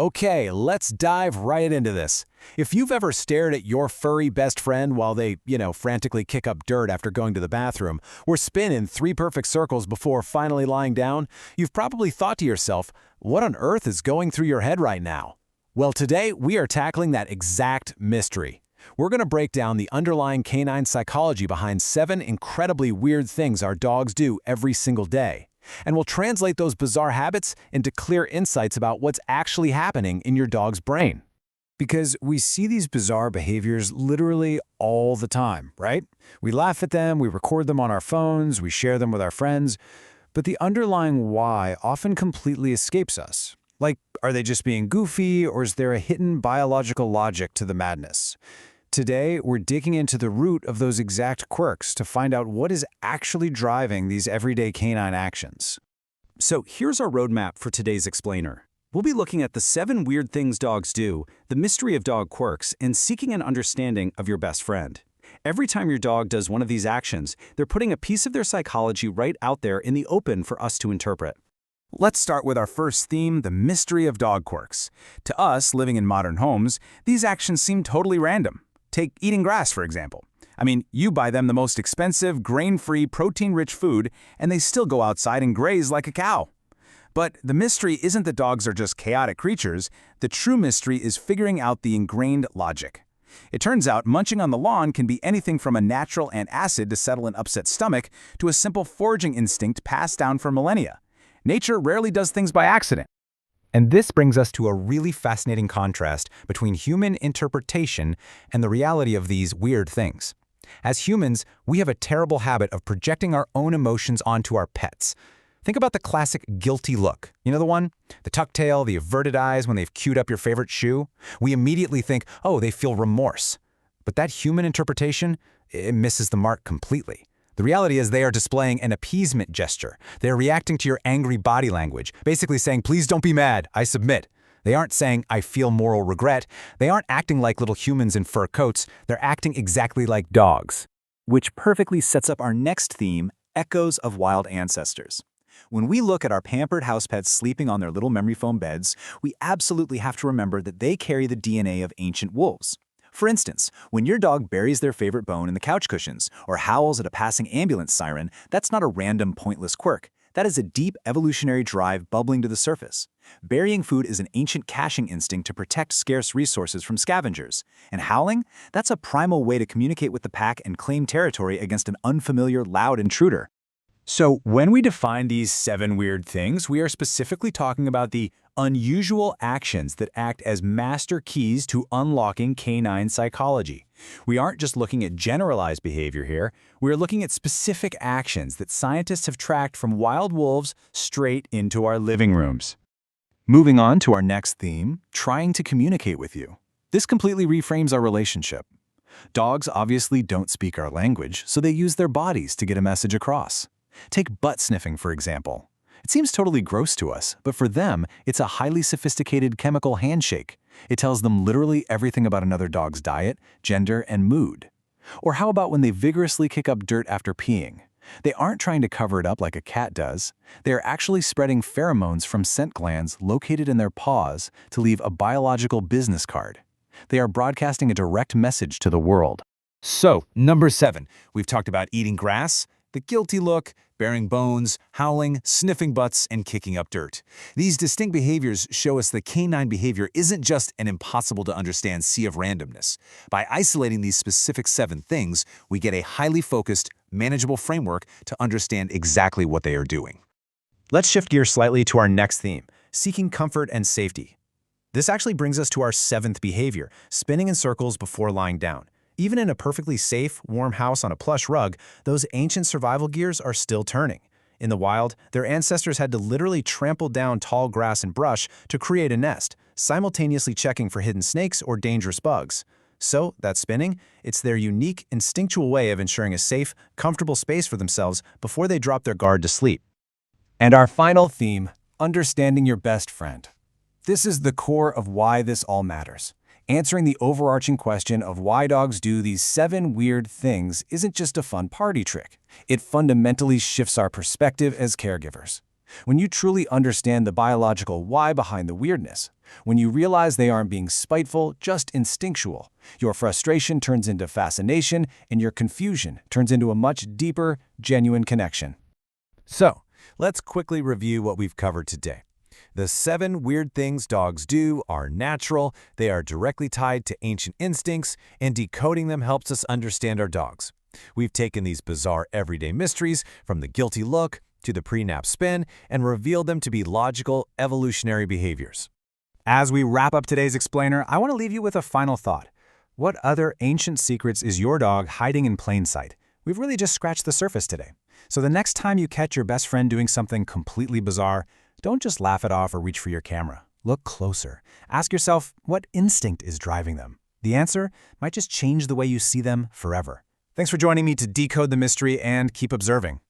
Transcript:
Okay, let's dive right into this. If you've ever stared at your furry best friend while they, frantically kick up dirt after going to the bathroom, or spin in three perfect circles before finally lying down, you've probably thought to yourself, what on earth is going through your head right now? Well, today we are tackling that exact mystery. We're going to break down the underlying canine psychology behind 7 incredibly weird things our dogs do every single day. And we'll translate those bizarre habits into clear insights about what's actually happening in your dog's brain. Because we see these bizarre behaviors literally all the time, right? We laugh at them, we record them on our phones, we share them with our friends, but the underlying why often completely escapes us. Like, are they just being goofy, or is there a hidden biological logic to the madness? Today, we're digging into the root of those exact quirks to find out what is actually driving these everyday canine actions. So here's our roadmap for today's explainer. We'll be looking at the 7 weird things dogs do, the mystery of dog quirks, and seeking an understanding of your best friend. Every time your dog does one of these actions, they're putting a piece of their psychology right out there in the open for us to interpret. Let's start with our first theme, the mystery of dog quirks. To us, living in modern homes, these actions seem totally random. Take eating grass, for example. I mean, you buy them the most expensive, grain-free, protein-rich food, and they still go outside and graze like a cow. But the mystery isn't that dogs are just chaotic creatures. The true mystery is figuring out the ingrained logic. It turns out munching on the lawn can be anything from a natural antacid to settle an upset stomach to a simple foraging instinct passed down for millennia. Nature rarely does things by accident. And this brings us to a really fascinating contrast between human interpretation and the reality of these weird things. As humans, we have a terrible habit of projecting our own emotions onto our pets. Think about the classic guilty look. You know the one? The tucked tail, the averted eyes when they've queued up your favorite shoe. We immediately think, oh, they feel remorse. But that human interpretation, it misses the mark completely. The reality is they are displaying an appeasement gesture. They're reacting to your angry body language, basically saying, please don't be mad, I submit. They aren't saying, I feel moral regret. They aren't acting like little humans in fur coats. They're acting exactly like dogs. Which perfectly sets up our next theme, echoes of wild ancestors. When we look at our pampered house pets sleeping on their little memory foam beds, we absolutely have to remember that they carry the DNA of ancient wolves. For instance, when your dog buries their favorite bone in the couch cushions or howls at a passing ambulance siren, that's not a random, pointless quirk. That is a deep evolutionary drive bubbling to the surface. Burying food is an ancient caching instinct to protect scarce resources from scavengers. And howling? That's a primal way to communicate with the pack and claim territory against an unfamiliar, loud intruder. So when we define these 7 weird things, we are specifically talking about the unusual actions that act as master keys to unlocking canine psychology. We aren't just looking at generalized behavior here, we're looking at specific actions that scientists have tracked from wild wolves straight into our living rooms. Moving on to our next theme, trying to communicate with you. This completely reframes our relationship. Dogs obviously don't speak our language, so they use their bodies to get a message across. Take butt sniffing, for example. It seems totally gross to us, but for them, it's a highly sophisticated chemical handshake. It tells them literally everything about another dog's diet, gender, and mood. Or how about when they vigorously kick up dirt after peeing? They aren't trying to cover it up like a cat does. They are actually spreading pheromones from scent glands located in their paws to leave a biological business card. They are broadcasting a direct message to the world. So, number 7, we've talked about eating grass, the guilty look, bearing bones, howling, sniffing butts, and kicking up dirt. These distinct behaviors show us that canine behavior isn't just an impossible-to-understand sea of randomness. By isolating these specific 7 things, we get a highly focused, manageable framework to understand exactly what they are doing. Let's shift gears slightly to our next theme, seeking comfort and safety. This actually brings us to our 7th behavior, spinning in circles before lying down. Even in a perfectly safe, warm house on a plush rug, those ancient survival gears are still turning. In the wild, their ancestors had to literally trample down tall grass and brush to create a nest, simultaneously checking for hidden snakes or dangerous bugs. So, that spinning, it's their unique, instinctual way of ensuring a safe, comfortable space for themselves before they drop their guard to sleep. And our final theme, understanding your best friend. This is the core of why this all matters. Answering the overarching question of why dogs do these 7 weird things isn't just a fun party trick. It fundamentally shifts our perspective as caregivers. When you truly understand the biological why behind the weirdness, When you realize they aren't being spiteful, just instinctual, your frustration turns into fascination, and your confusion turns into a much deeper, genuine connection. So, let's quickly review what we've covered today. The 7 weird things dogs do are natural, they are directly tied to ancient instincts, and decoding them helps us understand our dogs. We've taken these bizarre everyday mysteries, from the guilty look to the pre-nap spin, and revealed them to be logical, evolutionary behaviors. As we wrap up today's explainer, I want to leave you with a final thought. What other ancient secrets is your dog hiding in plain sight? We've really just scratched the surface today. So the next time you catch your best friend doing something completely bizarre, don't just laugh it off or reach for your camera. Look closer. Ask yourself, what instinct is driving them? The answer might just change the way you see them forever. Thanks for joining me to decode the mystery and keep observing.